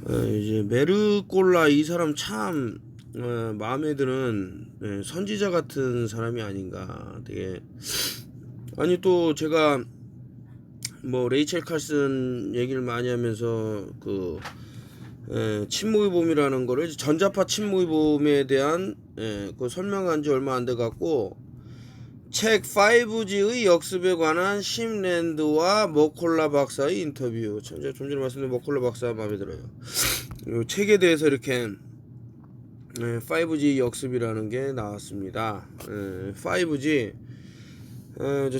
이제 메르골라 이 사람 참 마음에 드는 선지자 같은 사람이 아닌가. 되게 아니 또 제가 뭐 레이첼 칼슨 얘기를 많이 하면서 그 친모의 봄이라는 거를 전자파 친모의 봄에 대한 그 설명한 지 얼마 안 돼 갖고 책 5G의 역습에 관한 심랜드와 머콜라 박사의 인터뷰. 제가 좀 전에 말씀드린 머콜라 박사 마음에 들어요. 이 책에 대해서 이렇게 5G 역습이라는 게 나왔습니다. 5G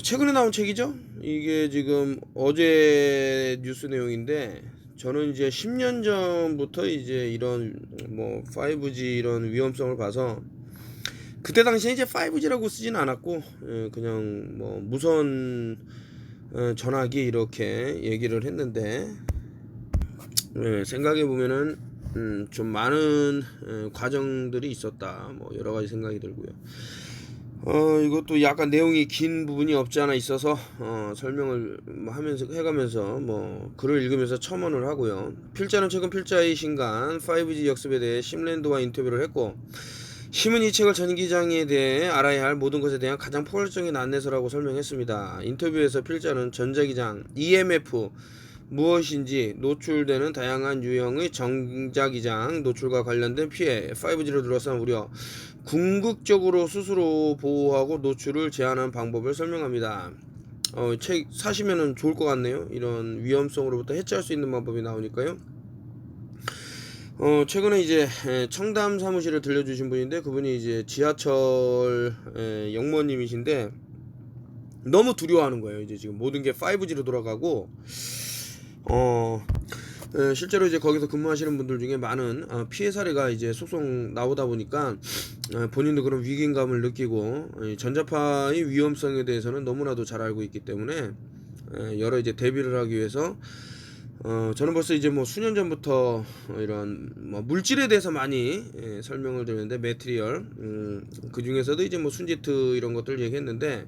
최근에 나온 책이죠. 이게 지금 어제 뉴스 내용인데 저는 이제 10년 전부터 이제 이런 뭐 5G 이런 위험성을 봐서 그때 당시에 이제 5G라고 쓰진 않았고 그냥 뭐 무선 전화기 이렇게 얘기를 했는데 생각해 보면은 좀 많은 과정들이 있었다. 뭐 여러 가지 생각이 들고요. 이것도 약간 내용이 긴 부분이 없지 않아 있어서 설명을 하면서 해가면서 뭐 글을 읽으면서 첨언을 하고요. 필자는 최근 필자의 신간 5G 역습에 대해 심랜드와 인터뷰를 했고, 심은 이 책을 전 기장에 대해 알아야 할 모든 것에 대한 가장 포괄적인 안내서라고 설명했습니다. 인터뷰에서 필자는 전자기장 EMF 무엇인지, 노출되는 다양한 유형의 전자기장 노출과 관련된 피해, 5G로 둘러싼 우려, 궁극적으로 스스로 보호하고 노출을 제한하는 방법을 설명합니다. 책 사시면은 좋을 것 같네요. 이런 위험성으로부터 해체할 수 있는 방법이 나오니까요. 최근에 이제 청담 사무실을 들려주신 분인데, 그분이 이제 지하철 영무원님이신데 너무 두려워하는 거예요. 이제 지금 모든 게 5G로 돌아가고 실제로 이제 거기서 근무하시는 분들 중에 많은 피해 사례가 이제 속속 나오다 보니까 본인도 그런 위기감을 느끼고 전자파의 위험성에 대해서는 너무나도 잘 알고 있기 때문에 여러 이제 대비를 하기 위해서 저는 벌써 이제 뭐 수년 전부터 이런 뭐 물질에 대해서 많이 설명을 드렸는데, 매트리얼 그 중에서도 이제 뭐 순지트 이런 것들 얘기했는데,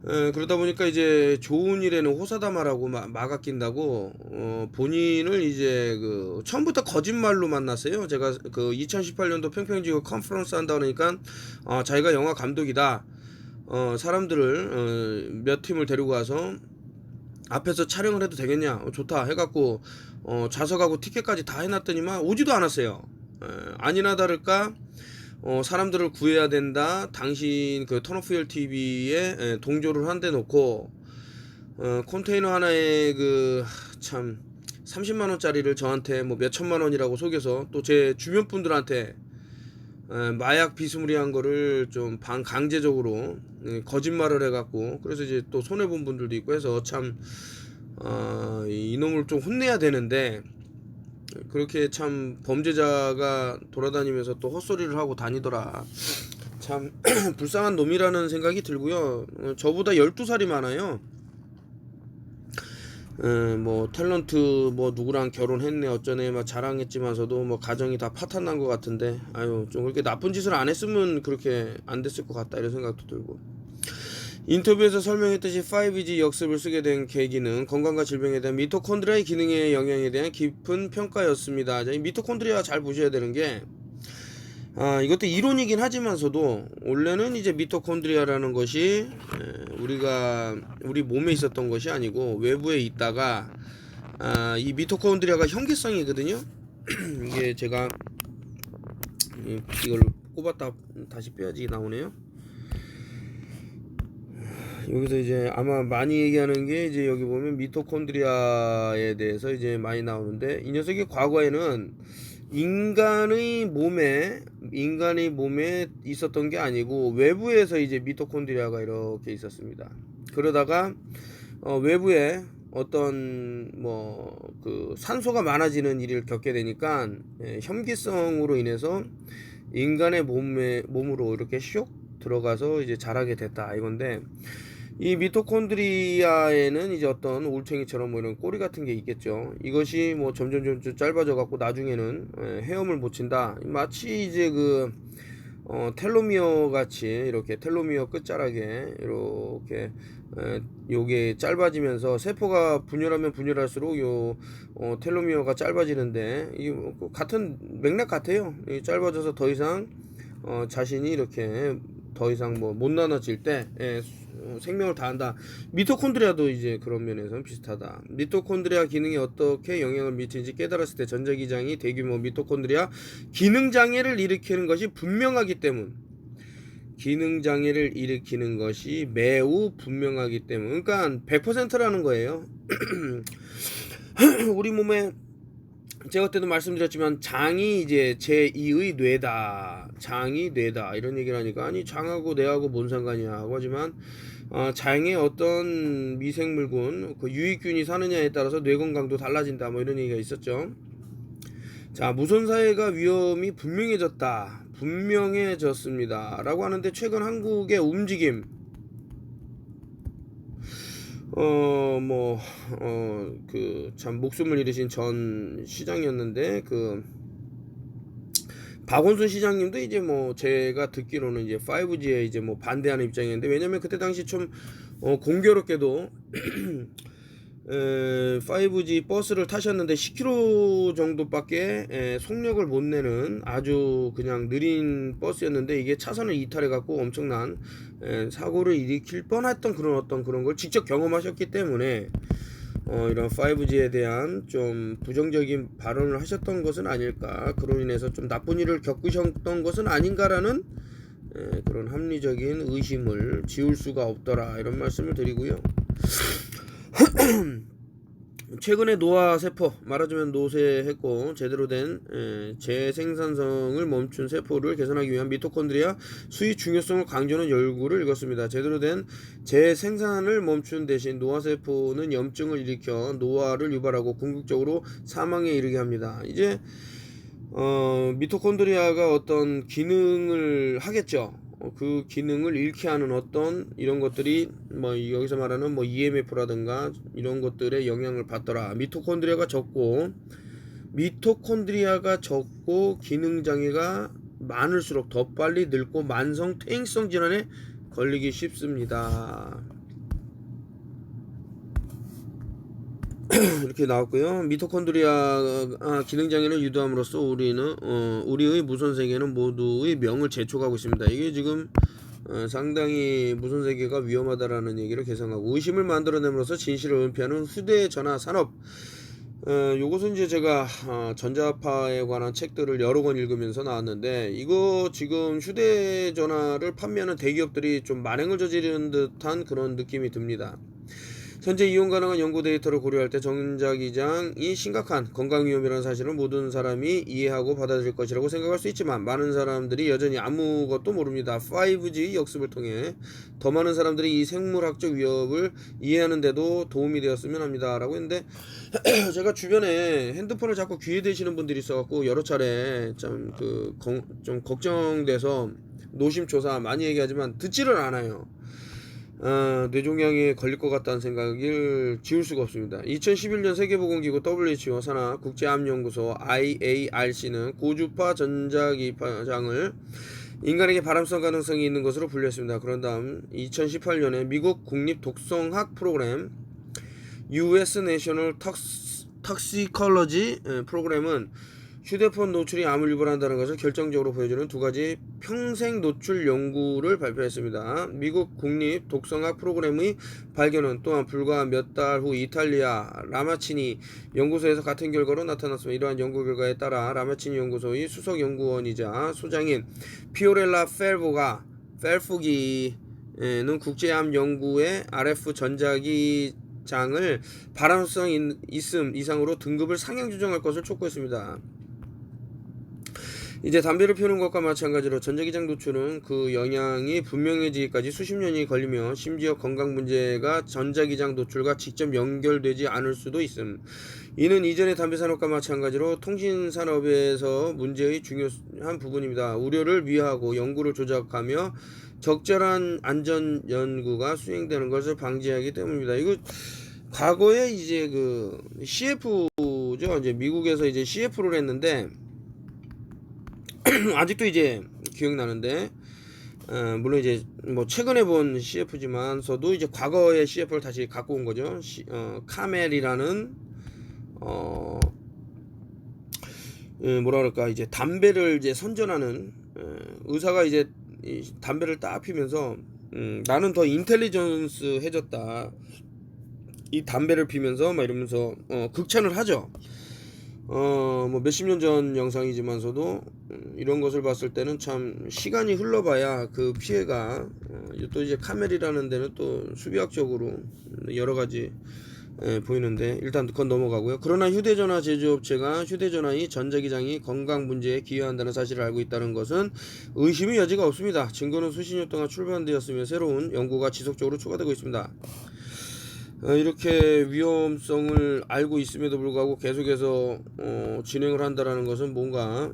그러다 보니까 이제 좋은 일에는 호사다마라고 막아 낀다고 본인을 이제 그 처음부터 거짓말로 만났어요. 제가 그 2018년도 평평지구 컨퍼런스 한다 그러니까 자기가 영화 감독이다. 사람들을 몇 팀을 데리고 가서 앞에서 촬영을 해도 되겠냐, 좋다 해갖고 좌석하고 티켓까지 다 해놨더니만 오지도 않았어요. 아니나 다를까 사람들을 구해야 된다, 당신 그 턴오프힐 TV에 동조를 한데 놓고 컨테이너 하나에 그 참 30만원짜리를 저한테 뭐 몇천만원이라고 속여서 또 제 주변 분들한테 마약 비스무리한 거를 좀 반강제적으로 거짓말을 해갖고, 그래서 이제 또 손해본 분들도 있고 해서 참 이놈을 좀 혼내야 되는데, 그렇게 참 범죄자가 돌아다니면서 또 헛소리를 하고 다니더라. 참 불쌍한 놈이라는 생각이 들고요. 저보다 12살이 많아요. 뭐 탤런트 뭐 누구랑 결혼했네 어쩌네 막 자랑했지만서도 뭐 가정이 다 파탄난 것 같은데, 아유 좀 그렇게 나쁜 짓을 안 했으면 그렇게 안 됐을 것 같다, 이런 생각도 들고. 인터뷰에서 설명했듯이 5G 역습을 쓰게 된 계기는 건강과 질병에 대한 미토콘드리아의 기능의 영향에 대한 깊은 평가였습니다. 이 미토콘드리아 잘 보셔야 되는 게, 이것도 이론이긴 하지만서도 원래는 이제 미토콘드리아라는 것이 우리 몸에 있었던 것이 아니고 외부에 있다가 이 미토콘드리아가 현기성이거든요. 이게 제가 이걸 꼽았다 다시 빼야지 나오네요. 여기서 이제 아마 많이 얘기하는 게 이제 여기 보면 미토콘드리아에 대해서 이제 많이 나오는데, 이 녀석이 과거에는 인간의 몸에 있었던 게 아니고 외부에서 이제 미토콘드리아가 이렇게 있었습니다. 그러다가 외부에 어떤 뭐 그 산소가 많아지는 일을 겪게 되니까 현기성으로 인해서 인간의 몸으로 이렇게 슉 들어가서 이제 자라게 됐다 이건데, 이 미토콘드리아에는 이제 어떤 올챙이처럼 뭐 이런 꼬리 같은 게 있겠죠. 이것이 뭐 점점 짧아져 갖고 나중에는 헤엄을 못 친다. 마치 이제 그 텔로미어 같이 이렇게 텔로미어 끝자락에 이렇게 요게 짧아지면서 세포가 분열하면 분열할수록 요 텔로미어가 짧아지는데 이 같은 맥락 같아요. 이 짧아져서 더 이상 자신이 이렇게 더 이상 뭐 못 나눠질 때 생명을 다한다. 미토콘드리아도 이제 그런 면에서는 비슷하다. 미토콘드리아 기능에 어떻게 영향을 미치는지 깨달았을 때 전자기장이 대규모 미토콘드리아 기능장애를 일으키는 것이 분명하기 때문. 기능장애를 일으키는 것이 매우 분명하기 때문. 그러니까 100%라는 거예요. 우리 몸에 제가 그때도 말씀드렸지만 장이 이제 제2의 뇌다. 장이 뇌다. 이런 얘기를 하니까 아니 장하고 뇌하고 뭔 상관이야 하고 하지만 장에 어떤 미생물군 그 유익균이 사느냐에 따라서 뇌 건강도 달라진다. 뭐 이런 얘기가 있었죠. 자, 무손사회가 위험이 분명해졌습니다. 라고 하는데 최근 한국의 움직임 참 목숨을 잃으신 전 시장이었는데 박원순 시장님도 이제 뭐 제가 듣기로는 이제 5G에 이제 뭐 반대하는 입장이었는데 왜냐면 그때 당시 좀 공교롭게도 5G 버스를 타셨는데 10km 정도밖에 속력을 못 내는 아주 그냥 느린 버스였는데 이게 차선을 이탈해 갖고 엄청난 사고를 일으킬 뻔했던 그런 걸 직접 경험하셨기 때문에 이런 5G에 대한 좀 부정적인 발언을 하셨던 것은 아닐까, 그로 인해서 좀 나쁜 일을 겪으셨던 것은 아닌가라는 그런 합리적인 의심을 지울 수가 없더라, 이런 말씀을 드리고요. 최근에 노화세포, 말하자면 노쇠했고 제대로 된 재생산성을 멈춘 세포를 개선하기 위한 미토콘드리아 수의 중요성을 강조하는 연구를 읽었습니다. 제대로 된 재생산을 멈춘 대신 노화세포는 염증을 일으켜 노화를 유발하고 궁극적으로 사망에 이르게 합니다. 이제 미토콘드리아가 어떤 기능을 하겠죠. 그 기능을 잃게 하는 어떤 이런 것들이 뭐 여기서 말하는 뭐 EMF라든가 이런 것들의 영향을 받더라. 미토콘드리아가 적고 기능 장애가 많을수록 더 빨리 늙고 만성 퇴행성 질환에 걸리기 쉽습니다. 이렇게 나왔고요. 미토콘드리아 기능장애를 유도함으로써 우리의 무선세계는 모두의 명을 재촉하고 있습니다. 이게 지금 상당히 무선세계가 위험하다라는 얘기를 개성하고 의심을 만들어냄으로써 진실을 은폐하는 휴대전화 산업. 요것은 이제 제가 전자파에 관한 책들을 여러 권 읽으면서 나왔는데, 이거 지금 휴대전화를 판매하는 대기업들이 좀 만행을 저지르는 듯한 그런 느낌이 듭니다. 현재 이용 가능한 연구 데이터를 고려할 때 전자기장이 심각한 건강 위험이라는 사실을 모든 사람이 이해하고 받아들일 것이라고 생각할 수 있지만 많은 사람들이 여전히 아무것도 모릅니다. 5G 역습을 통해 더 많은 사람들이 이 생물학적 위협을 이해하는 데도 도움이 되었으면 합니다. 라고 했는데 제가 주변에 핸드폰을 자꾸 귀에 대시는 분들이 있어갖고 여러 차례 좀 걱정돼서 노심초사 많이 얘기하지만 듣지를 않아요. 뇌종양에 걸릴 것 같다는 생각을 지울 수가 없습니다. 2011년 세계보건기구 WHO 산하 국제암연구소 IARC는 고주파 전자기장을 인간에게 발암성 가능성이 있는 것으로 분류했습니다. 그런 다음 2018년에 미국 국립독성학 프로그램 US National Toxicology 프로그램은 휴대폰 노출이 암을 유발한다는 것을 결정적으로 보여주는 두 가지 평생 노출 연구를 발표했습니다. 미국 국립 독성학 프로그램의 발견은 또한 불과 몇 달 후 이탈리아 라마치니 연구소에서 같은 결과로 나타났습니다. 이러한 연구 결과에 따라 라마치니 연구소의 수석 연구원이자 소장인 피오렐라 펠푸기는 국제암 연구의 RF 전자기장을 발암성 있음 이상으로 등급을 상향 조정할 것을 촉구했습니다. 이제 담배를 피우는 것과 마찬가지로 전자기장 노출은 그 영향이 분명해지기까지 수십 년이 걸리며 심지어 건강 문제가 전자기장 노출과 직접 연결되지 않을 수도 있음. 이는 이전의 담배 산업과 마찬가지로 통신 산업에서 문제의 중요한 부분입니다. 우려를 위하고 연구를 조작하며 적절한 안전 연구가 수행되는 것을 방지하기 때문입니다. 이거 과거에 이제 그 CF죠. 이제 미국에서 이제 CF를 했는데 아직도 이제 기억나는데, 물론 이제 뭐 최근에 본 CF지만서도 이제 과거의 CF를 다시 갖고 온 거죠. 카멜이라는 뭐라 그럴까, 이제 담배를 이제 선전하는 의사가 이제 이 담배를 딱 피면서 나는 더 인텔리전스 해졌다, 이 담배를 피면서 막 이러면서 극찬을 하죠. 뭐 몇십 년 전 영상이지만서도 이런 것을 봤을 때는 참 시간이 흘러봐야 그 피해가 또 이제 카멜이라는 데는 또 수비학적으로 여러 가지 보이는데, 일단 그건 넘어가고요. 그러나 휴대전화 제조업체가 휴대전화의 전자기장이 건강 문제에 기여한다는 사실을 알고 있다는 것은 의심의 여지가 없습니다. 증거는 수십 년 동안 출판되었으며 새로운 연구가 지속적으로 추가되고 있습니다. 이렇게 위험성을 알고 있음에도 불구하고 계속해서 진행을 한다라는 것은 뭔가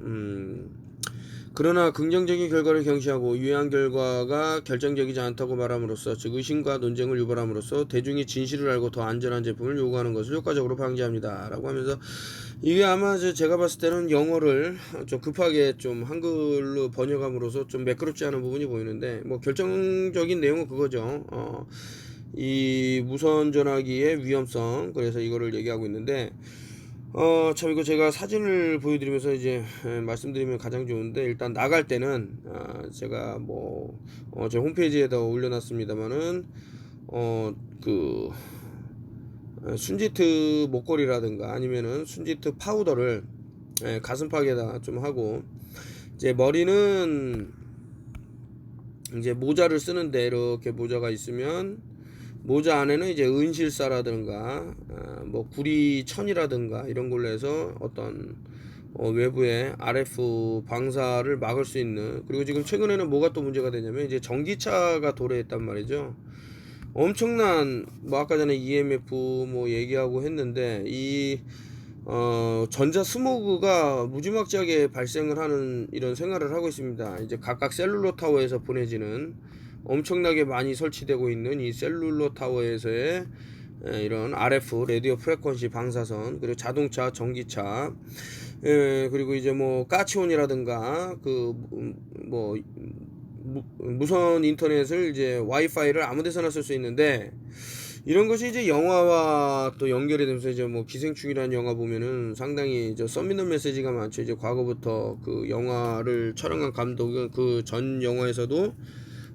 그러나 긍정적인 결과를 경시하고 유해한 결과가 결정적이지 않다고 말함으로써, 즉 의심과 논쟁을 유발함으로써 대중이 진실을 알고 더 안전한 제품을 요구하는 것을 효과적으로 방지합니다 라고 하면서, 이게 아마 제가 봤을 때는 영어를 좀 급하게 좀 한글로 번역함으로써 좀 매끄럽지 않은 부분이 보이는데, 뭐 결정적인 내용은 그거죠. 이 무선 전화기의 위험성, 그래서 이거를 얘기하고 있는데, 참 이거 제가 사진을 보여드리면서 이제 말씀드리면 가장 좋은데, 일단 나갈 때는 제가 뭐 제 홈페이지에다 올려놨습니다만은 그 순지트 목걸이라든가 아니면은 순지트 파우더를 가슴팍에다 좀 하고, 이제 머리는 이제 모자를 쓰는데 이렇게 모자가 있으면 모자 안에는 이제 은실사라든가 뭐 구리천이라든가 이런 걸로 해서 어떤 외부의 RF 방사를 막을 수 있는, 그리고 지금 최근에는 뭐가 또 문제가 되냐면 이제 전기차가 도래했단 말이죠. 엄청난 뭐 아까 전에 EMF 뭐 얘기하고 했는데, 이 전자 스모그가 무지막지하게 발생을 하는 이런 생활을 하고 있습니다. 이제 각각 셀룰러 타워에서 보내지는, 엄청나게 많이 설치되고 있는 이 셀룰러 타워에서의 이런 RF 라디오 프레퀀시 방사선, 그리고 자동차, 전기차, 그리고 이제 뭐 까치온이라든가 그 뭐 무선 인터넷을 이제 와이파이를 아무데서나 쓸 수 있는데, 이런 것이 이제 영화와 또 연결이 되면서 이제 뭐 기생충이라는 영화 보면은 상당히 저 서미널 메시지가 많죠. 이제 과거부터 그 영화를 촬영한 감독은 그 전 영화에서도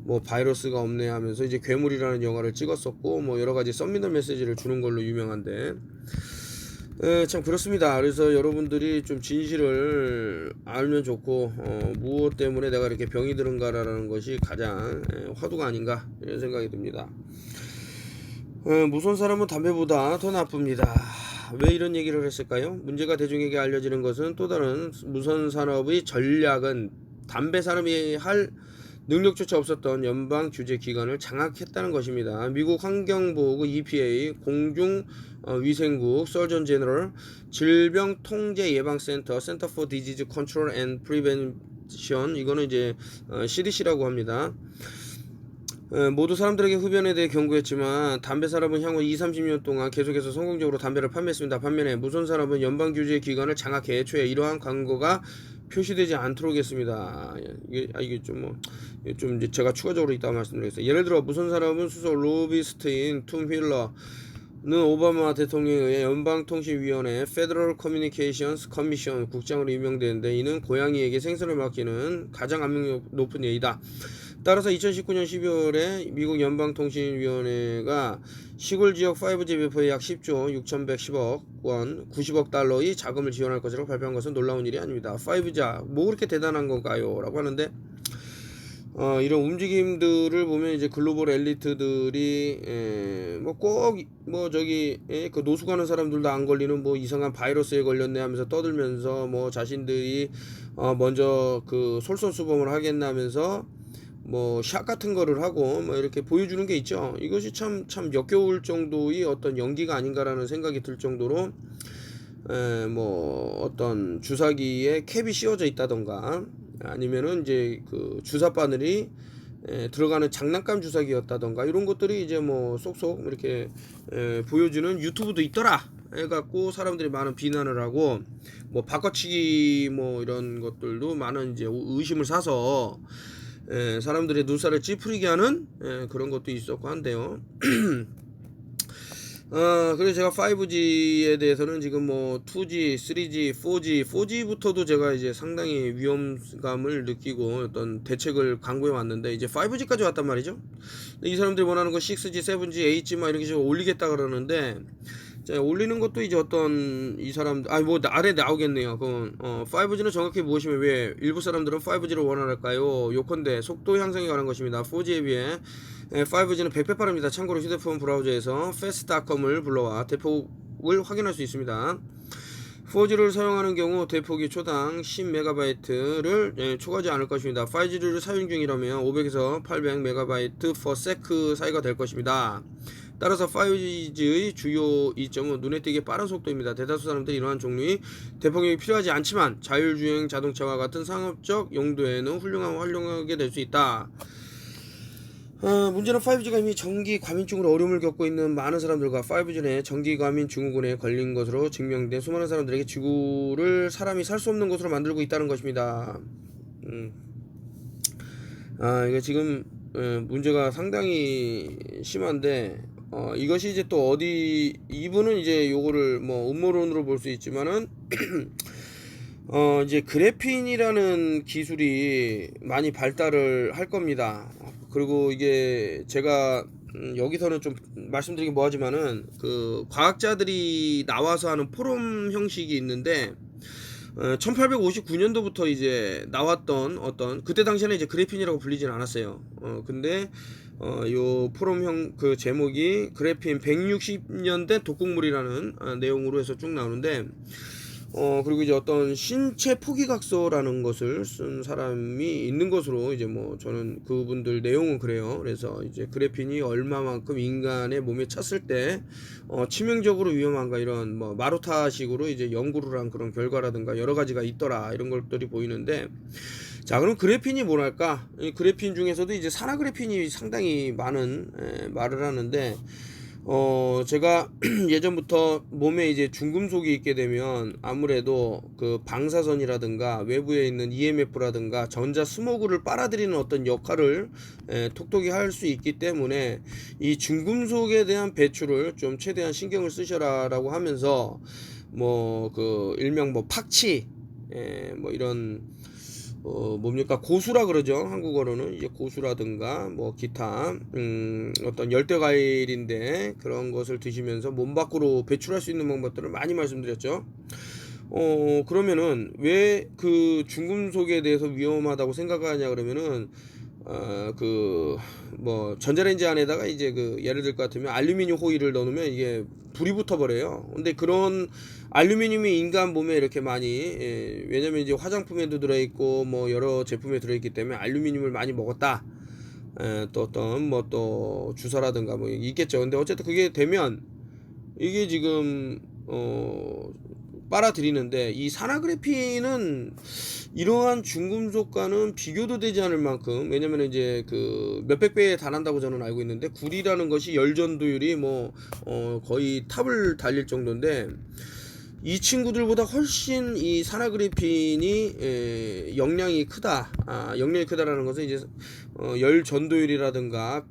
뭐 바이러스가 없네 하면서 이제 괴물이라는 영화를 찍었었고, 뭐 여러 가지 서미널 메시지를 주는 걸로 유명한데, 참 그렇습니다. 그래서 여러분들이 좀 진실을 알면 좋고, 무엇 때문에 내가 이렇게 병이 드는가라는 것이 가장 화두가 아닌가 이런 생각이 듭니다. 무슨 사람은 담배보다 더 나쁩니다. 왜 이런 얘기를 했을까요? 문제가 대중에게 알려지는 것은 또 다른 무선 산업의 전략은 담배 산업이 할 능력조차 없었던 연방 규제 기관을 장악했다는 것입니다. 미국 환경보호국 EPA, 공중위생국, 서전 제너럴, 질병통제예방센터, Center for Disease Control and Prevention, 이거는 이제 CDC라고 합니다. 모두 사람들에게 흡연에 대해 경고했지만 담배 산업은 향후 20-30년 동안 계속해서 성공적으로 담배를 판매했습니다. 반면에 무선 산업은 연방 규제 기관을 장악해 애초에 이러한 광고가 표시되지 않도록 했습니다. 이게 좀 이제 제가 추가적으로 이따 말씀드리겠습니다. 예를 들어 무선 산업은 수소 로비스트인 톰 휠러는 오바마 대통령에 의해 연방통신위원회 Federal Communications Commission 국장으로 임명되는데, 이는 고양이에게 생선을 맡기는 가장 압력이 높은 예이다. 따라서 2019년 12월에 미국 연방통신위원회가 시골 지역 5G 배포에 약 10조 6,110억 원, 90억 달러의 자금을 지원할 것이라고 발표한 것은 놀라운 일이 아닙니다. 5G 뭐 그렇게 대단한 건가요? 라고 하는데, 이런 움직임들을 보면 이제 글로벌 엘리트들이 그 노숙 하는 사람들도 안 걸리는 뭐 이상한 바이러스에 걸렸네 하면서 떠들면서 뭐 자신들이 먼저 그 솔선수범을 하겠나 하면서 뭐 샷 같은 거를 하고 뭐 이렇게 보여주는 게 있죠. 이것이 참 역겨울 정도의 어떤 연기가 아닌가라는 생각이 들 정도로 뭐 어떤 주사기에 캡이 씌워져 있다던가, 아니면은 이제 그 주사 바늘이 들어가는 장난감 주사기였다던가, 이런 것들이 이제 뭐 쏙쏙 이렇게 보여주는 유튜브도 있더라 해갖고 사람들이 많은 비난을 하고 뭐 바꿔치기 뭐 이런 것들도 많은 이제 의심을 사서 사람들의 눈살을 찌푸리게 하는 그런 것도 있었고 한데요. 그래서 제가 5G에 대해서는 지금 뭐 2G, 3G, 4G, 4G부터도 제가 이제 상당히 위험감을 느끼고 어떤 대책을 강구해 왔는데 이제 5G까지 왔단 말이죠. 이 사람들이 원하는 거 6G, 7G, 8G 막 이렇게 올리겠다 그러는데 자, 올리는 것도 이제 어떤 이 사람 뭐 아래 나오겠네요. 그 5G는 정확히 무엇이며 왜 일부 사람들은 5G를 원할까요? 요컨대 속도 향상에 관한 것입니다. 4G에 비해 5G는 100배 빠릅니다. 참고로 휴대폰 브라우저에서 fast.com을 불러와 대폭을 확인할 수 있습니다. 4G를 사용하는 경우 대폭이 초당 10MB를 초과하지 않을 것입니다. 5G를 사용 중이라면 500에서 800MB/s 사이가 될 것입니다. 따라서 5G의 주요 이점은 눈에 띄게 빠른 속도입니다. 대다수 사람들이 이러한 종류의 대폭력이 필요하지 않지만 자율주행 자동차와 같은 상업적 용도에는 활용하게 될 수 있다. 문제는 5G가 이미 정기 과민증으로 어려움을 겪고 있는 많은 사람들과 5G 내 정기 과민 증후군에 걸린 것으로 증명된 수많은 사람들에게 지구를 사람이 살 수 없는 곳으로 만들고 있다는 것입니다. 이게 지금 문제가 상당히 심한데 이것이 이제 또 어디 이분은 이제 요거를 뭐 음모론으로 볼 수 있지만은 이제 그래핀이라는 기술이 많이 발달을 할 겁니다. 그리고 이게 제가 여기서는 좀 말씀드리긴 뭐하지만은 그 과학자들이 나와서 하는 포럼 형식이 있는데 1859년도부터 이제 나왔던 어떤 그때 당시에는 이제 그래핀이라고 불리진 않았어요. 근데 요 포럼형 그 제목이 그래핀 160년대 독극물이라는 내용으로 해서 쭉 나오는데 그리고 이제 어떤 신체 포기각서라는 것을 쓴 사람이 있는 것으로 이제 뭐 저는 그분들 내용은 그래요. 그래서 이제 그래핀이 얼마만큼 인간의 몸에 찼을 때 치명적으로 위험한가 이런 뭐 마루타식으로 이제 연구를 한 그런 결과라든가 여러 가지가 있더라 이런 것들이 보이는데 자 그럼 그래핀이 뭐랄까 이 그래핀 중에서도 이제 산화 그래핀이 상당히 많은 말을 하는데 제가 예전부터 몸에 이제 중금속이 있게 되면 아무래도 그 방사선이라든가 외부에 있는 EMF라든가 전자 스모그를 빨아들이는 어떤 역할을 톡톡히 할 수 있기 때문에 이 중금속에 대한 배출을 좀 최대한 신경을 쓰셔라라고 하면서 뭐 그 일명 뭐 팍치 뭐 이런 뭡니까 고수라 그러죠 한국어로는 이제 고수라든가 뭐 기타 어떤 열대 과일인데 그런 것을 드시면서 몸 밖으로 배출할 수 있는 방법들을 많이 말씀드렸죠. 그러면은 왜 그 중금속에 대해서 위험하다고 생각하냐 그러면은 그 뭐 전자레인지 안에다가 이제 그 예를 들 것 같으면 알루미늄 호일을 넣으면 이게 불이 붙어 버려요. 근데 그런 알루미늄이 인간 몸에 이렇게 많이 왜냐면 이제 화장품에도 들어있고 뭐 여러 제품에 들어있기 때문에 알루미늄을 많이 먹었다. 또 어떤 뭐 또 주사라든가 뭐 있겠죠. 근데 어쨌든 그게 되면 이게 지금 빨아들이는데 이 산화그래핀은 이러한 중금속과는 비교도 되지 않을 만큼 왜냐면 이제 그 몇백 배에 달한다고 저는 알고 있는데 구리라는 것이 열 전도율이 뭐 거의 탑을 달릴 정도인데 이 친구들보다 훨씬 이 산화그래핀이 역량이 크다. 역량이 크다라는 것은 이제 열 전도율이라든가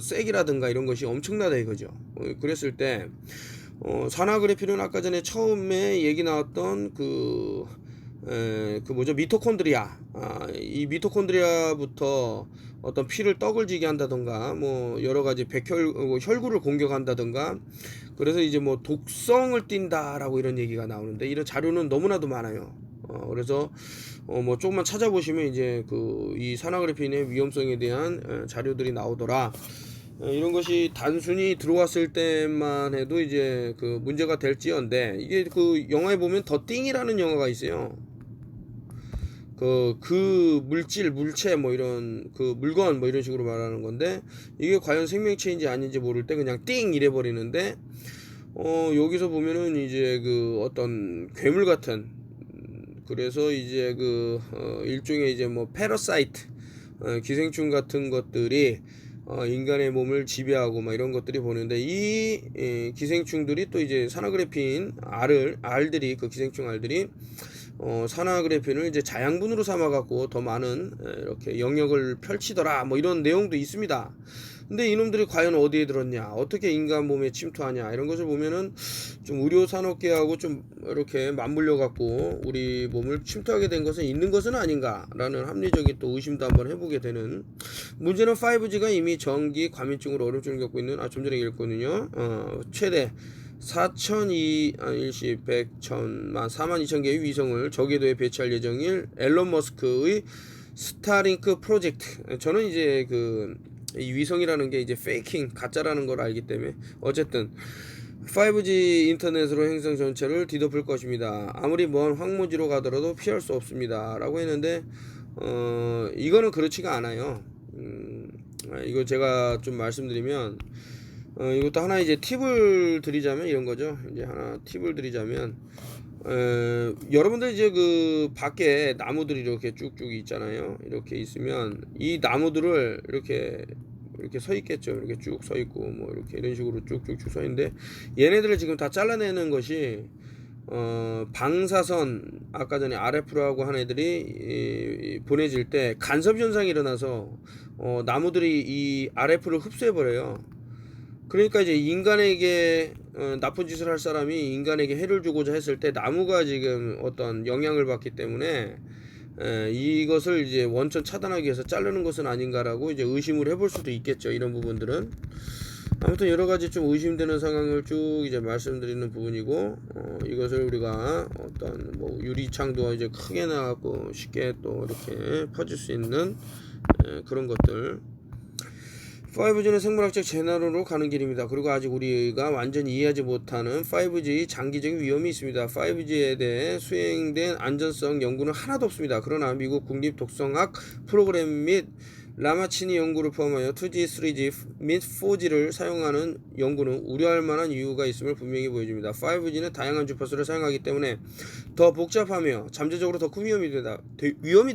색이라든가 이런 것이 엄청나다 이거죠. 그랬을 때 산화그래핀은 아까 전에 처음에 얘기 나왔던 그 뭐죠 미토콘드리아 이 미토콘드리아부터 어떤 피를 떡을 지게 한다던가 뭐 여러가지 혈구를 공격한다던가 그래서 이제 뭐 독성을 띈다라고 이런 얘기가 나오는데 이런 자료는 너무나도 많아요. 그래서 뭐 조금만 찾아보시면 이제 그 이 산화그래핀의 위험성에 대한 자료들이 나오더라. 이런 것이 단순히 들어왔을 때만 해도 이제 그 문제가 될지언데 이게 그 영화에 보면 더 띵이라는 영화가 있어요. 그 물질, 물체 뭐 이런 그 물건 뭐 이런 식으로 말하는 건데 이게 과연 생명체인지 아닌지 모를 때 그냥 띵 이래 버리는데 여기서 보면은 이제 그 어떤 괴물 같은 그래서 이제 그 일종의 이제 뭐 패러사이트 기생충 같은 것들이 인간의 몸을 지배하고 막 이런 것들이 보는데 기생충들이 또 이제 산화그래핀 알들이 그 기생충 알들이 산화그래핀을 이제 자양분으로 삼아 갖고 더 많은 이렇게 영역을 펼치더라 뭐 이런 내용도 있습니다. 근데 이놈들이 과연 어디에 들었냐, 어떻게 인간 몸에 침투하냐, 이런 것을 보면은 좀 의료산업계하고 좀 이렇게 맞물려 갖고 우리 몸을 침투하게 된 것은 있는 것은 아닌가라는 합리적인 또 의심도 한번 해보게 되는. 문제는 5G가 이미 전기 과민증으로 어려움을 겪고 있는, 좀 전에 읽었거든요. 최대 4,000일 100, 1000만 42,000개의 위성을 저궤도에 배치할 예정일 앨런 머스크의 스타링크 프로젝트. 저는 이제 이 위성이라는 게 이제 페이킹, 가짜라는 걸 알기 때문에 어쨌든 5G 인터넷으로 행성 전체를 뒤덮을 것입니다. 아무리 먼 황무지로 가더라도 피할 수 없습니다. 라고 했는데 이거는 그렇지가 않아요. 이거 제가 좀 말씀드리면 이것도 하나 이제 팁을 드리자면 이런 거죠. 이제 하나 팁을 드리자면 여러분들 이제 그 밖에 나무들이 이렇게 쭉쭉 있잖아요. 이렇게 있으면 이 나무들을 이렇게 서 있겠죠. 이렇게 쭉 서 있고 뭐 이렇게 이런 식으로 쭉쭉쭉 서 있는데 얘네들을 지금 다 잘라내는 것이 방사선, 아까 전에 RF라고 한 애들이 보내질 때 간섭 현상이 일어나서 나무들이 이 RF를 흡수해 버려요. 그러니까 이제 인간에게 나쁜 짓을 할 사람이 인간에게 해를 주고자 했을 때 나무가 지금 어떤 영향을 받기 때문에 이것을 이제 원천 차단하기 위해서 자르는 것은 아닌가라고 이제 의심을 해볼 수도 있겠죠. 이런 부분들은 아무튼 여러 가지 좀 의심되는 상황을 쭉 이제 말씀드리는 부분이고, 이것을 우리가 어떤 뭐 유리창도 이제 크게 나가고 쉽게 또 이렇게 퍼질 수 있는 그런 것들. 5G는 생물학적 재난으로 가는 길입니다. 그리고 아직 우리가 완전히 이해하지 못하는 5G 장기적인 위험이 있습니다. 5G에 대해 수행된 안전성 연구는 하나도 없습니다. 그러나 미국 국립독성학 프로그램 및 라마치니 연구를 포함하여 2G, 3G 및 4G를 사용하는 연구는 우려할 만한 이유가 있음을 분명히 보여줍니다. 5G는 다양한 주파수를 사용하기 때문에 더 복잡하며 잠재적으로 더 큰 위험이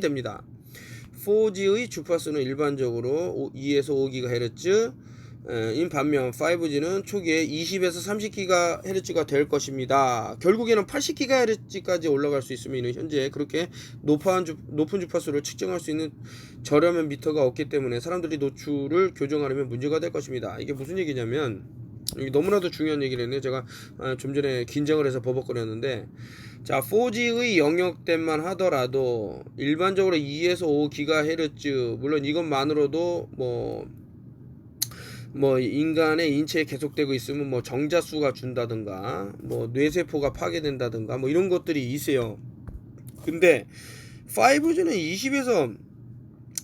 됩니다. 4G의 주파수는 일반적으로 2에서 5GHz, 인 반면 5G는 초기에 20에서 30GHz가 될 것입니다. 결국에는 80GHz까지 올라갈 수 있으면 현재 그렇게 높은 주파수를 측정할 수 있는 저렴한 미터가 없기 때문에 사람들이 노출을 교정하려면 문제가 될 것입니다. 이게 무슨 얘기냐면, 이게 너무나도 중요한 얘기를 했네요. 제가 좀 전에 긴장을 해서 버벅거렸는데, 자, 4G의 영역대만 하더라도 일반적으로 2에서 5GHz, 물론 이것만으로도 뭐 인간의 인체에 계속되고 있으면 뭐 정자수가 준다든가 뭐 뇌세포가 파괴된다든가 뭐 이런 것들이 있어요. 근데 5G는 20에서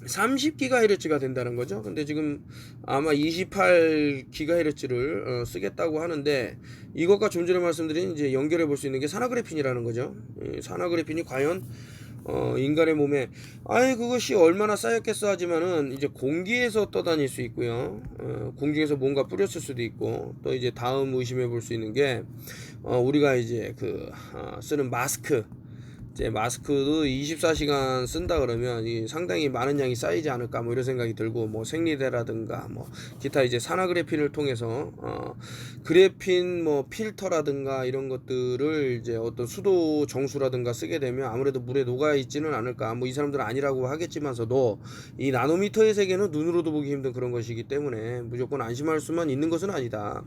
30GHz가 된다는 거죠. 근데 지금 아마 28GHz를 쓰겠다고 하는데, 이것과 좀 전에 말씀드린 이제 연결해 볼 수 있는 게 산화그래핀이라는 거죠. 산화그래핀이 과연 인간의 몸에 그것이 얼마나 쌓였겠어 하지만은 이제 공기에서 떠다닐 수 있고요. 공중에서 뭔가 뿌렸을 수도 있고, 또 이제 다음 의심해 볼 수 있는 게 우리가 이제 쓰는 마스크도 24시간 쓴다 그러면 상당히 많은 양이 쌓이지 않을까 뭐 이런 생각이 들고, 뭐 생리대라든가 뭐 기타 이제 산화그래핀을 통해서 그래핀 뭐 필터라든가 이런 것들을 이제 어떤 수도 정수라든가 쓰게 되면 아무래도 물에 녹아 있지는 않을까. 뭐 이 사람들은 아니라고 하겠지만서도 이 나노미터의 세계는 눈으로도 보기 힘든 그런 것이기 때문에 무조건 안심할 수만 있는 것은 아니다.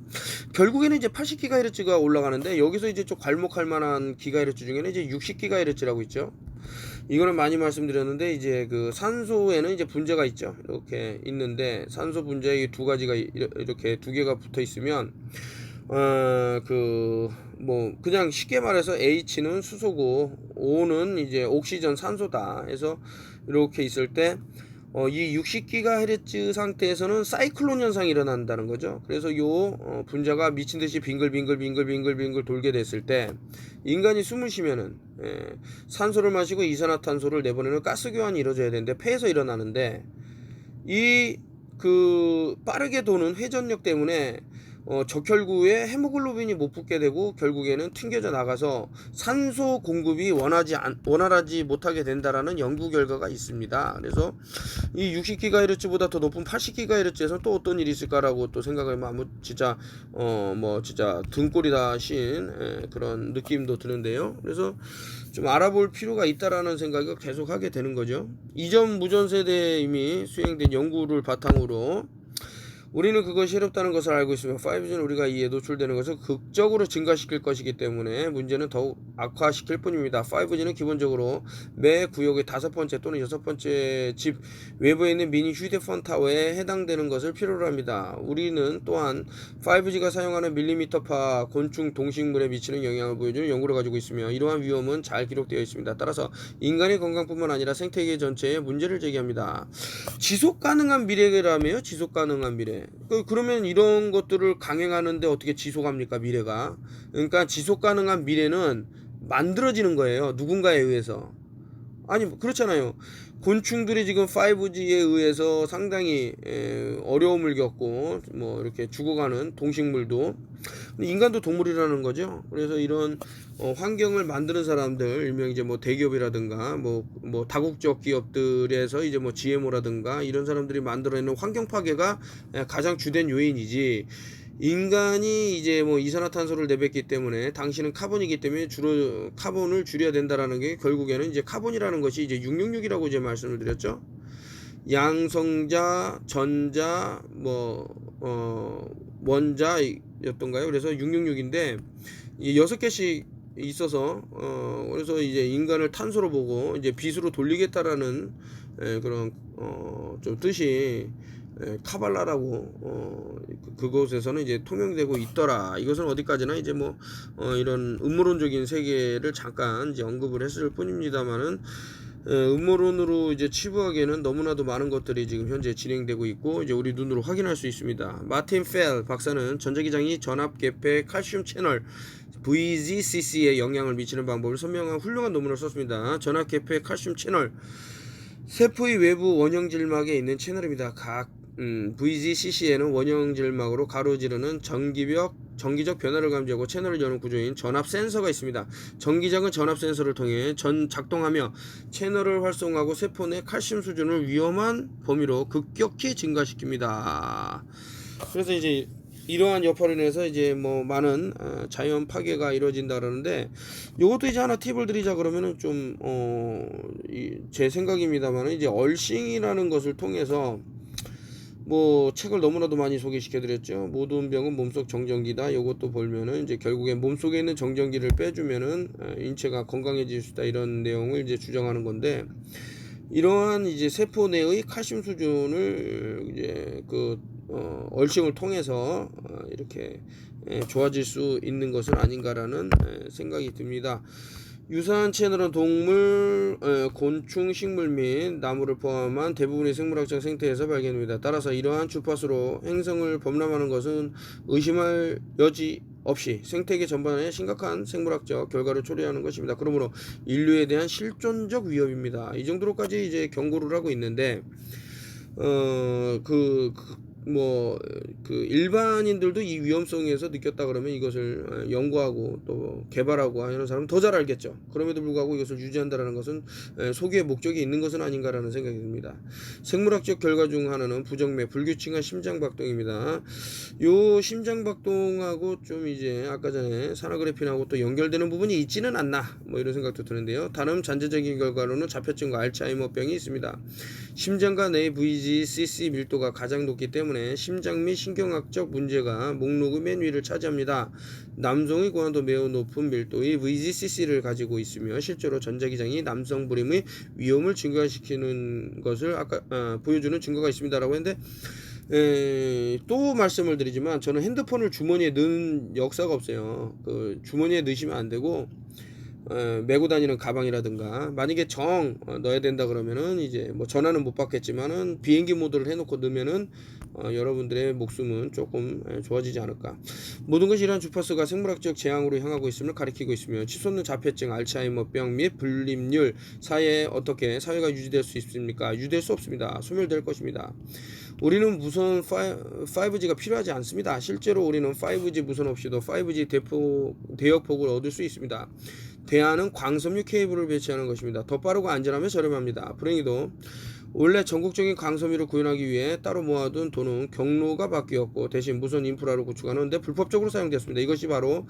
결국에는 이제 80GHz가 올라가는데, 여기서 이제 좀 괄목할 만한 기가헤르츠 중에는 이제 60GHz라고 있죠. 이거는 많이 말씀드렸는데, 이제 그 산소에는 이제 분자가 있죠. 이렇게 있는데, 산소 분자에 두 가지가 이렇게 두 개가 붙어 있으면 뭐 그냥 쉽게 말해서 H는 수소고 O는 이제 옥시전 산소다 해서 이렇게 있을 때 이 60GHz 상태에서는 사이클론 현상이 일어난다는 거죠. 그래서 요 분자가 미친 듯이 빙글빙글 돌게 됐을 때 인간이 숨을 쉬면은 산소를 마시고 이산화탄소를 내보내는 가스 교환이 이루어져야 되는데 폐에서 일어나는데, 이 빠르게 도는 회전력 때문에 적혈구에 헤모글로빈이 못 붙게 되고 결국에는 튕겨져 나가서 산소 공급이 원활하지 못하게 된다라는 연구 결과가 있습니다. 그래서 이 60GHz보다 더 높은 80GHz에서 또 어떤 일이 있을까라고 또 생각하면 진짜 진짜 등골이다 신 그런 느낌도 드는데요. 그래서 좀 알아볼 필요가 있다라는 생각을 계속 하게 되는 거죠. 이전 무전 세대에 이미 수행된 연구를 바탕으로 우리는 그것이 해롭다는 것을 알고 있으며 5G는 우리가 이에 노출되는 것을 극적으로 증가시킬 것이기 때문에 문제는 더욱 악화시킬 뿐입니다. 5G는 기본적으로 매 구역의 5번째 또는 6번째 집 외부에 있는 미니 휴대폰 타워에 해당되는 것을 필요로 합니다. 우리는 또한 5G가 사용하는 밀리미터파 곤충 동식물에 미치는 영향을 보여주는 연구를 가지고 있으며 이러한 위험은 잘 기록되어 있습니다. 따라서 인간의 건강뿐만 아니라 생태계 전체에 문제를 제기합니다. 지속 가능한 미래라며요? 지속 가능한 미래. 그러면 이런 것들을 강행하는데 어떻게 지속합니까? 미래가. 그러니까 지속 가능한 미래는 만들어지는 거예요. 누군가에 의해서. 아니 그렇잖아요. 곤충들이 지금 5G에 의해서 상당히 어려움을 겪고 뭐 이렇게 죽어가는 동식물도 인간도 동물이라는 거죠. 그래서 이런 환경을 만드는 사람들 일명 이제 뭐 대기업이라든가 뭐 다국적 기업들에서 이제 뭐 GMO라든가 이런 사람들이 만들어내는 환경 파괴가 가장 주된 요인이지. 인간이 이제 뭐 이산화탄소를 내뱉기 때문에 당신은 카본이기 때문에 주로 카본을 줄여야 된다라는 게 결국에는 이제 카본이라는 것이 이제 666이라고 이제 말씀을 드렸죠. 양성자, 전자, 원자였던가요? 그래서 666인데 이 6개씩 있어서 그래서 이제 인간을 탄소로 보고 이제 빛으로 돌리겠다라는 그런 좀 뜻이 카발라라고 그곳에서는 이제 통용되고 있더라. 이것은 어디까지나 이제 이런 음모론적인 세계를 잠깐 이제 언급을 했을 뿐입니다만은 음모론으로 이제 치부하기에는 너무나도 많은 것들이 지금 현재 진행되고 있고 이제 우리 눈으로 확인할 수 있습니다. 마틴 펠 박사는 전자기장이 전압 개폐 칼슘 채널 VGCC에 영향을 미치는 방법을 설명한 훌륭한 논문을 썼습니다. 전압 개폐 칼슘 채널 세포의 외부 원형질막에 있는 채널입니다. 각 VGCC에는 원형질막으로 가로지르는 전기적 변화를 감지하고 채널을 여는 구조인 전압 센서가 있습니다. 전기장은 전압 센서를 통해 작동하며 채널을 활성화하고 세포 내 칼슘 수준을 위험한 범위로 급격히 증가시킵니다. 그래서 이제 이러한 여파로 인해서 이제 많은 자연 파괴가 이루어진다 그러는데 요것도 이제 하나 팁을 드리자 그러면은 좀 제 생각입니다만 이제 얼싱이라는 것을 통해서 책을 너무나도 많이 소개시켜 드렸죠. 모든 병은 몸속 정전기다. 요것도 보면은 이제 결국에 몸속에 있는 정전기를 빼주면은 인체가 건강해질 수 있다. 이런 내용을 이제 주장하는 건데 이러한 이제 세포 내의 칼슘 수준을 이제 얼싱을 통해서 이렇게 좋아질 수 있는 것은 아닌가라는 생각이 듭니다. 유사한 채널은 동물, 곤충, 식물 및 나무를 포함한 대부분의 생물학적 생태에서 발견됩니다. 따라서 이러한 주파수로 행성을 범람하는 것은 의심할 여지 없이 생태계 전반에 심각한 생물학적 결과를 초래하는 것입니다. 그러므로 인류에 대한 실존적 위협입니다. 이 정도로까지 이제 경고를 하고 있는데 일반인들도 이 위험성에서 느꼈다 그러면 이것을 연구하고 또 개발하고 하는 사람은 더 잘 알겠죠. 그럼에도 불구하고 이것을 유지한다는 것은 소기의 목적이 있는 것은 아닌가라는 생각이 듭니다. 생물학적 결과 중 하나는 부정맥, 불규칙한 심장박동입니다. 요 심장박동하고 좀 이제 아까 전에 산화그래핀하고 또 연결되는 부분이 있지는 않나 이런 생각도 드는데요. 다른 잠재적인 결과로는 자폐증과 알츠하이머병이 있습니다. 심장과 내 VGCC 밀도가 가장 높기 때문에 심장 및 신경학적 문제가 목록의 맨 위를 차지합니다. 남성의 고난도 매우 높은 밀도의 VGCC를 가지고 있으며 실제로 전자기장이 남성 불임의 위험을 증가시키는 것을 보여주는 증거가 있습니다라고 했는데 또 말씀을 드리지만 저는 핸드폰을 주머니에 넣은 역사가 없어요. 주머니에 넣으시면 안 되고 메고 다니는 가방이라든가, 만약에 넣어야 된다 그러면은 이제 뭐 전화는 못 받겠지만은 비행기 모드를 해놓고 넣으면은 여러분들의 목숨은 조금 좋아지지 않을까. 모든 것이 이러한 주파수가 생물학적 재앙으로 향하고 있음을 가리키고 있으며 치솟는 자폐증, 알츠하이머병 및 불림률 사회에 어떻게 사회가 유지될 수 있습니까? 유지될 수 없습니다. 소멸될 것입니다. 우리는 무선 5G가 필요하지 않습니다. 실제로 우리는 5G 무선 없이도 5G 대역폭을 얻을 수 있습니다. 대안은 광섬유 케이블을 배치하는 것입니다. 더 빠르고 안전하며 저렴합니다. 불행히도 원래 전국적인 광섬유를 구현하기 위해 따로 모아둔 돈은 경로가 바뀌었고 대신 무선 인프라를 구축하는데 불법적으로 사용되었습니다. 이것이 바로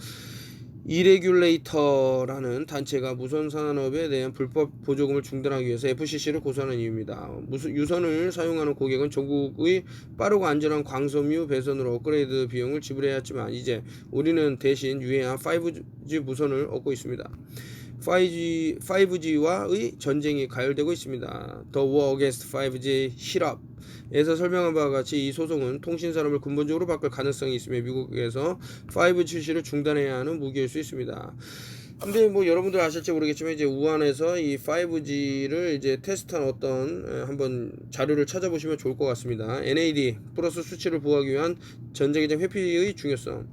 이레귤레이터라는 단체가 무선 산업에 대한 불법 보조금을 중단하기 위해서 FCC를 고소하는 이유입니다. 유선을 사용하는 고객은 전국의 빠르고 안전한 광섬유 배선으로 업그레이드 비용을 지불해야 했지만 이제 우리는 대신 유해한 5G 무선을 얻고 있습니다. 5G와의 전쟁이 가열되고 있습니다. The War Against 5G Hit 에서 설명한 바와 같이 이 소송은 통신 산업을 근본적으로 바꿀 가능성이 있으며 미국에서 5G 출시를 중단해야 하는 무기일 수 있습니다. 근데 뭐 여러분들 아실지 모르겠지만 이제 우한에서 이 5G를 이제 테스트한 어떤 한번 자료를 찾아보시면 좋을 것 같습니다. NAD 플러스 수치를 보호하기 위한 전자기장 회피의 중요성.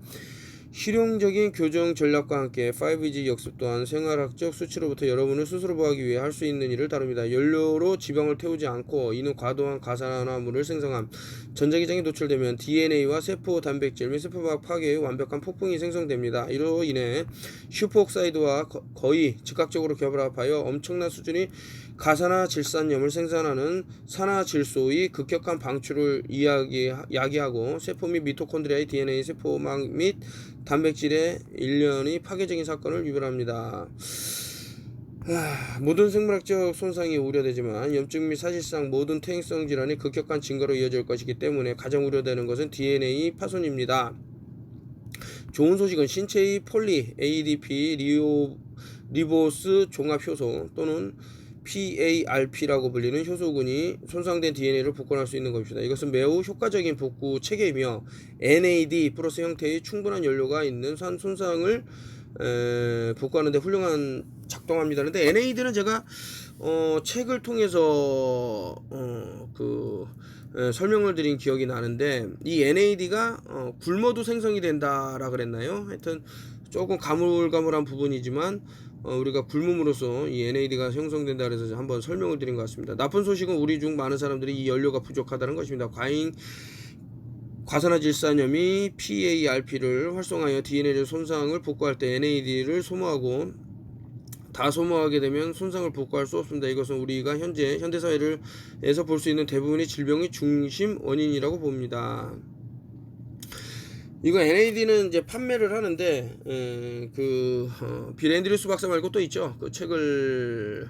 실용적인 교정 전략과 함께 5G 역습 또한 생활학적 수치로부터 여러분을 스스로 보호하기 위해 할 수 있는 일을 다룹니다. 연료로 지방을 태우지 않고 이는 과도한 가산화물을 생성함. 전자기장에 노출되면 DNA와 세포 단백질 및 세포막 파괴의 완벽한 폭풍이 생성됩니다. 이로 인해 슈퍼옥사이드와 거의 즉각적으로 결합하여 엄청난 수준의 가산화 질산염을 생산하는 산화질소의 급격한 방출을 야기하고 세포 및 미토콘드리아의 DNA 세포막 및 단백질의 일련의 파괴적인 사건을 유발합니다. 모든 생물학적 손상이 우려되지만 염증 및 사실상 모든 퇴행성 질환이 급격한 증가로 이어질 것이기 때문에 가장 우려되는 것은 DNA 파손입니다. 좋은 소식은 신체의 폴리 ADP 리보스 종합효소 또는 PARP라고 불리는 효소군이 손상된 DNA를 복원할 수 있는 것입니다. 이것은 매우 효과적인 복구 체계이며 NAD 플러스 형태의 충분한 연료가 있는 산 손상을 복구하는 데 훌륭한 작동합니다. 그런데 NAD는 제가 책을 통해서 설명을 드린 기억이 나는데 이 NAD가 굶어도 생성이 된다라 그랬나요? 하여튼 조금 가물가물한 부분이지만 우리가 굶음으로써 이 NAD가 형성된다 그래서 한번 설명을 드린 것 같습니다. 나쁜 소식은 우리 중 많은 사람들이 이 연료가 부족하다는 것입니다. 과산화질산염이 PARP를 활성화하여 DNA를 손상을 복구할 때 NAD를 소모하고 다 소모하게 되면 손상을 복구할 수 없습니다. 이것은 우리가 현대사회에서 볼 수 있는 대부분의 질병의 중심 원인이라고 봅니다. 이거 NAD는 이제 판매를 하는데 빌 앤드류스 박사 말고 또 있죠. 그 책을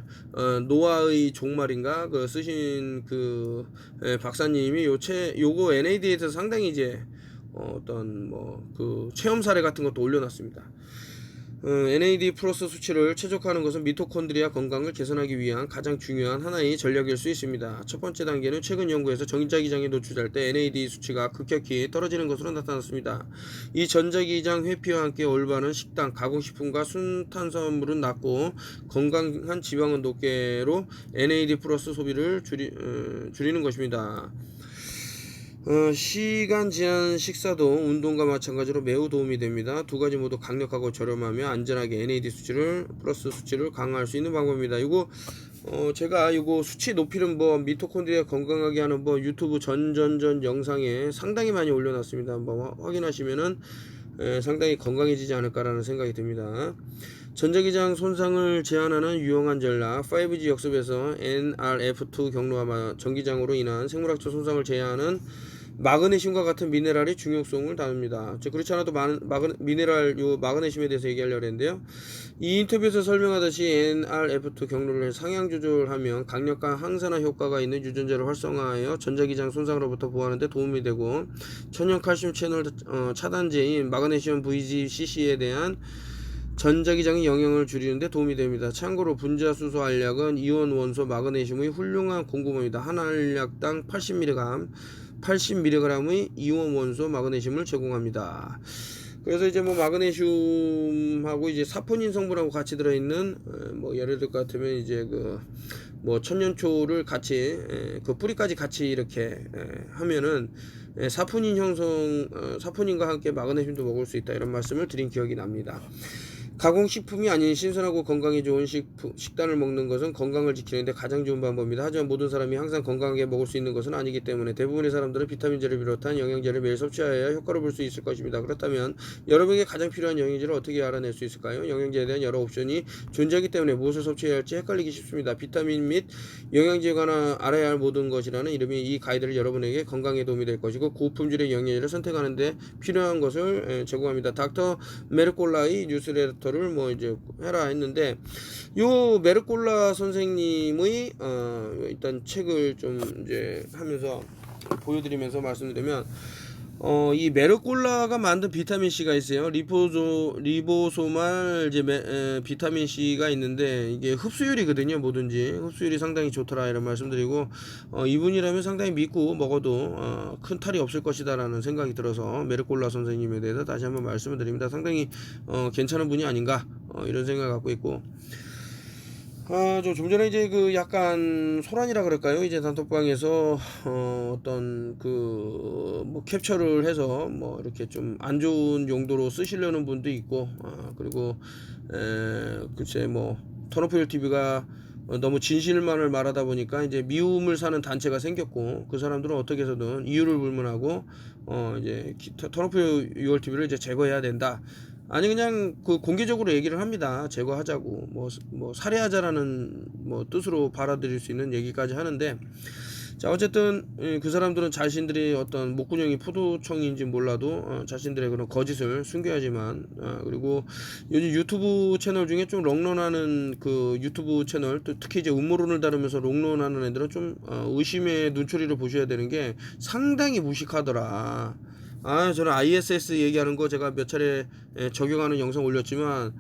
노아의 종말인가 그 쓰신 박사님이 요거 NAD에 대해서 상당히 이제 어떤 체험 사례 같은 것도 올려놨습니다. NAD 플러스 수치를 최적화하는 것은 미토콘드리아 건강을 개선하기 위한 가장 중요한 하나의 전략일 수 있습니다. 첫 번째 단계는 최근 연구에서 전자기장에 노출될 때 NAD 수치가 급격히 떨어지는 것으로 나타났습니다. 이 전자기장 회피와 함께 올바른 식단, 가공식품과 순탄수화물은 낮고 건강한 지방은 높게로 NAD 플러스 소비를 줄이는 것입니다. 시간 제한 식사도 운동과 마찬가지로 매우 도움이 됩니다. 두 가지 모두 강력하고 저렴하며 안전하게 NAD 플러스 수치를 강화할 수 있는 방법입니다. 제가 이거 수치 높이는 법, 미토콘드리아 건강하게 하는 법 유튜브 전 영상에 상당히 많이 올려놨습니다. 한번 확인하시면은 상당히 건강해지지 않을까라는 생각이 듭니다. 전자기장 손상을 제한하는 유용한 전략 5G 역습에서 NRF2 경로와 전기장으로 인한 생물학적 손상을 제한하는 마그네슘과 같은 미네랄의 중요성을 다룹니다. 그렇지 않아도 마그네슘에 대해서 얘기하려고 했는데요. 이 인터뷰에서 설명하듯이 NRF2 경로를 상향 조절하면 강력한 항산화 효과가 있는 유전자를 활성화하여 전자기장 손상으로부터 보호하는 데 도움이 되고 천연 칼슘 채널 차단제인 마그네슘 VGCC에 대한 전자기장의 영향을 줄이는 데 도움이 됩니다. 참고로 분자수소 알약은 이온 원소 마그네슘의 훌륭한 공급원입니다. 한 알약당 80mg의 이온 원소 마그네슘을 제공합니다. 그래서 이제 뭐 마그네슘하고 이제 사포닌 성분하고 같이 들어있는 뭐 예를 들 것 같으면 이제 그 뭐 천년초를 같이 그 뿌리까지 같이 이렇게 하면은 사포닌 형성 사포닌과 함께 마그네슘도 먹을 수 있다 이런 말씀을 드린 기억이 납니다. 가공식품이 아닌 신선하고 건강에 좋은 식단을 먹는 것은 건강을 지키는데 가장 좋은 방법입니다. 하지만 모든 사람이 항상 건강하게 먹을 수 있는 것은 아니기 때문에 대부분의 사람들은 비타민제를 비롯한 영양제를 매일 섭취하여야 효과를 볼 수 있을 것입니다. 그렇다면 여러분에게 가장 필요한 영양제를 어떻게 알아낼 수 있을까요? 영양제에 대한 여러 옵션이 존재하기 때문에 무엇을 섭취해야 할지 헷갈리기 쉽습니다. 비타민 및 영양제에 관한 알아야 할 모든 것이라는 이름이 이 가이드를 여러분에게 건강에 도움이 될 것이고 고품질의 영양제를 선택하는 데 필요한 것을 제공합니다. 닥터 메르콜라의 뉴스레터 를 뭐 이제 해라 했는데 요 메르콜라 선생님의 일단 책을 좀 이제 하면서 보여드리면서 말씀드리면 이 메르콜라가 만든 비타민 C가 있어요. 리보소말 이제 비타민 C가 있는데 이게 흡수율이거든요. 뭐든지 흡수율이 상당히 좋더라 이런 말씀드리고 이분이라면 상당히 믿고 먹어도 큰 탈이 없을 것이다라는 생각이 들어서 메르콜라 선생님에 대해서 다시 한번 말씀을 드립니다. 상당히 괜찮은 분이 아닌가 이런 생각 갖고 있고. 좀 전에 이제 그 약간 소란이라 그럴까요? 이제 단톡방에서 어떤 그 뭐 캡처를 해서 뭐 이렇게 좀 안 좋은 용도로 쓰시려는 분도 있고, 그리고 글쎄 뭐 턴오프 TV가 너무 진실만을 말하다 보니까 이제 미움을 사는 단체가 생겼고 그 사람들은 어떻게 해서든 이유를 불문하고 이제 턴오프 TV를 이제 제거해야 된다. 아니 그냥 그 공개적으로 얘기를 합니다. 제거하자고 뭐 살해하자라는 뭐 뜻으로 받아들일 수 있는 얘기까지 하는데 자 어쨌든 그 사람들은 자신들이 어떤 목구멍이 포도청인지 몰라도 자신들의 그런 거짓을 숨겨야지만 그리고 요즘 유튜브 채널 중에 좀 롱런하는 그 유튜브 채널 또 특히 이제 음모론을 다루면서 롱런하는 애들은 좀 의심의 눈초리를 보셔야 되는 게 상당히 무식하더라. 저는 ISS 얘기하는 거 제가 몇 차례 적용하는 영상 올렸지만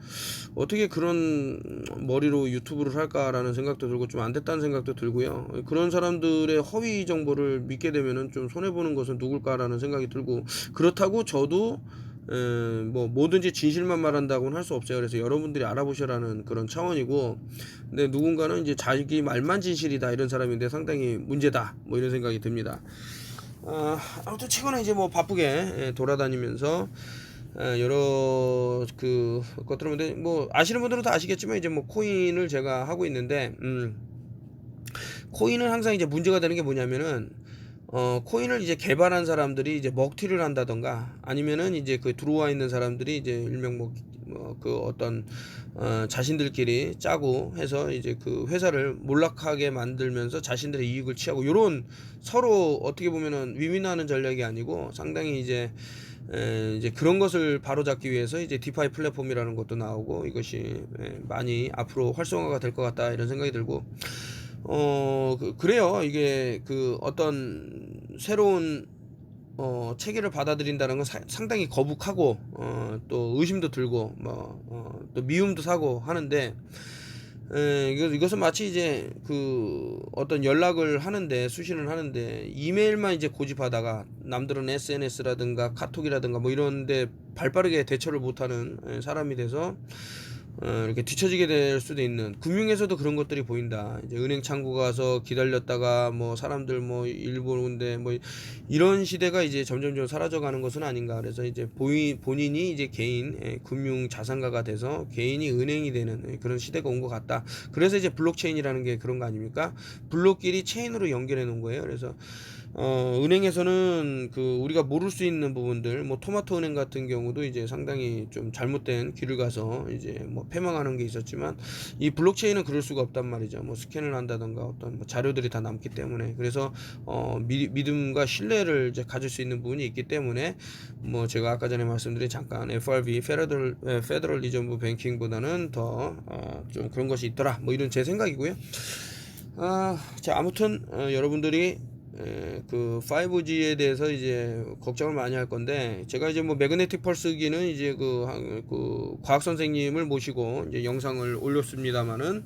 어떻게 그런 머리로 유튜브를 할까라는 생각도 들고 좀 안 됐다는 생각도 들고요. 그런 사람들의 허위 정보를 믿게 되면은 좀 손해보는 것은 누굴까라는 생각이 들고 그렇다고 저도 뭐 뭐든지 진실만 말한다고는 할 수 없어요. 그래서 여러분들이 알아보셔라는 그런 차원이고 근데 누군가는 이제 자기 말만 진실이다 이런 사람인데 상당히 문제다 뭐 이런 생각이 듭니다. 아무튼 최근에 이제 뭐 바쁘게 돌아다니면서 여러 그 것들은 뭐 아시는 분들은 다 아시겠지만 이제 뭐 코인을 제가 하고 있는데 코인은 항상 이제 문제가 되는 게 뭐냐면은 코인을 이제 개발한 사람들이 이제 먹튀를 한다던가 아니면은 이제 그 들어와 있는 사람들이 이제 일명 그 어떤 자신들끼리 짜고 해서 이제 그 회사를 몰락하게 만들면서 자신들의 이익을 취하고 요런 서로 어떻게 보면은 위민하는 전략이 아니고 상당히 이제 그런 것을 바로잡기 위해서 이제 디파이 플랫폼이라는 것도 나오고 이것이 많이 앞으로 활성화가 될 것 같다 이런 생각이 들고 그래요. 이게 그 어떤 새로운 체계를 받아들인다는 건 상당히 거북하고 또 의심도 들고 또 미움도 사고 하는데 이것은 마치 이제 그 어떤 연락을 하는데 수신을 하는데 이메일만 이제 고집하다가 남들은 SNS라든가 카톡이라든가 뭐 이런데 발빠르게 대처를 못하는 사람이 돼서 이렇게 뒤처지게 될 수도 있는 금융에서도 그런 것들이 보인다. 이제 은행 창구 가서 기다렸다가 뭐 사람들 뭐 일 보는데 뭐 이런 시대가 이제 점점점 사라져가는 것은 아닌가. 그래서 이제 본인이 이제 개인 금융 자산가가 돼서 개인이 은행이 되는 그런 시대가 온 것 같다. 그래서 이제 블록체인이라는 게 그런 거 아닙니까? 블록끼리 체인으로 연결해 놓은 거예요. 그래서 은행에서는 그 우리가 모를 수 있는 부분들 뭐 토마토 은행 같은 경우도 이제 상당히 좀 잘못된 길을 가서 이제 뭐 패망하는 게 있었지만 이 블록체인은 그럴 수가 없단 말이죠. 뭐 스캔을 한다던가 어떤 뭐 자료들이 다 남기 때문에 그래서 믿음과 신뢰를 이제 가질 수 있는 부분이 있기 때문에 뭐 제가 아까 전에 말씀드린 잠깐 FRB 페더럴 리저브 뱅킹보다는 더 좀 그런 것이 있더라 뭐 이런 제 생각이고요. 자 아무튼 여러분들이 그 5G에 대해서 이제 걱정을 많이 할 건데 제가 이제 뭐 매그네틱 펄스기는 이제 그 과학 선생님을 모시고 이제 영상을 올렸습니다만은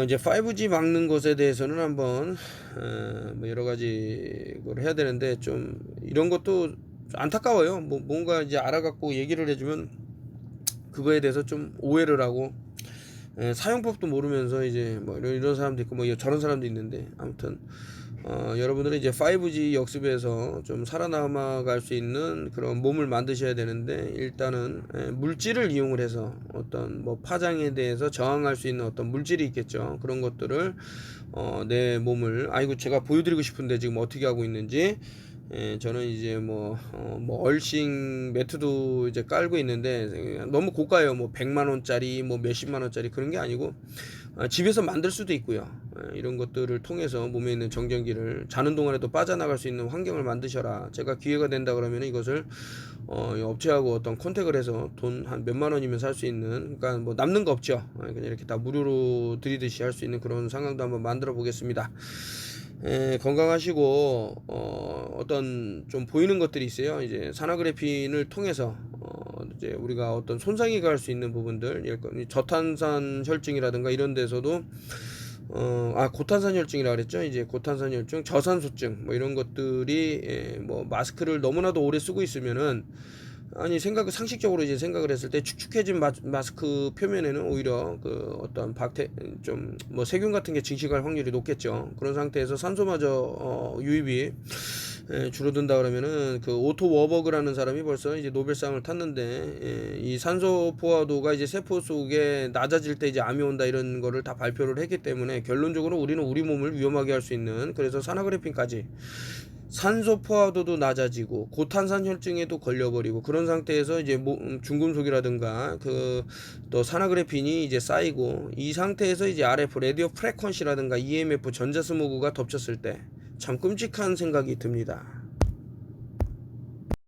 이제 5G 막는 것에 대해서는 한번 뭐 여러 가지 걸 해야 되는데 좀 이런 것도 안타까워요. 뭐 뭔가 이제 알아갖고 얘기를 해주면 그거에 대해서 좀 오해를 하고 사용법도 모르면서 이제 뭐 이런 사람도 있고 뭐 저런 사람도 있는데 아무튼 여러분들은 이제 5G 역습에서 좀 살아남아갈 수 있는 그런 몸을 만드셔야 되는데 일단은 물질을 이용을 해서 어떤 뭐 파장에 대해서 저항할 수 있는 어떤 물질이 있겠죠. 그런 것들을 내 몸을 아이고 제가 보여드리고 싶은데 지금 어떻게 하고 있는지 저는 이제 뭐 얼싱 매트도 이제 깔고 있는데 너무 고가예요. 뭐 100만 원짜리 뭐 몇십만 원짜리 그런 게 아니고 집에서 만들 수도 있고요. 이런 것들을 통해서 몸에 있는 정전기를 자는 동안에도 빠져나갈 수 있는 환경을 만드셔라. 제가 기회가 된다 그러면 이것을 업체하고 어떤 컨택을 해서 돈 한 몇만 원이면 살 수 있는, 그러니까 뭐 남는 거 없죠. 그냥 이렇게 다 무료로 드리듯이 할 수 있는 그런 상황도 한번 만들어 보겠습니다. 건강하시고 어떤 좀 보이는 것들이 있어요. 이제 산화그래핀을 통해서 이제 우리가 어떤 손상이 갈 수 있는 부분들, 저탄산 혈증이라든가 이런 데서도 고탄산 혈증이라 그랬죠. 이제 고탄산 혈증, 저산소증 뭐 이런 것들이 뭐 마스크를 너무나도 오래 쓰고 있으면은 상식적으로 이제 생각을 했을 때 축축해진 마스크 표면에는 오히려 그 어떤 좀 뭐 세균 같은 게 증식할 확률이 높겠죠. 그런 상태에서 산소마저 유입이 줄어든다 그러면은 그 오토 워버그라는 사람이 벌써 이제 노벨상을 탔는데 이 산소 포화도가 이제 세포 속에 낮아질 때 이제 암이 온다 이런 거를 다 발표를 했기 때문에 결론적으로 우리는 우리 몸을 위험하게 할 수 있는, 그래서 산화그래핀까지 산소 포화도도 낮아지고 고탄산 혈증에도 걸려버리고 그런 상태에서 이제 중금속이라든가 그 또 산화그래핀이 이제 쌓이고 이 상태에서 이제 RF 라디오 프레퀀시라든가 EMF 전자스모그가 덮쳤을 때 참 끔찍한 생각이 듭니다.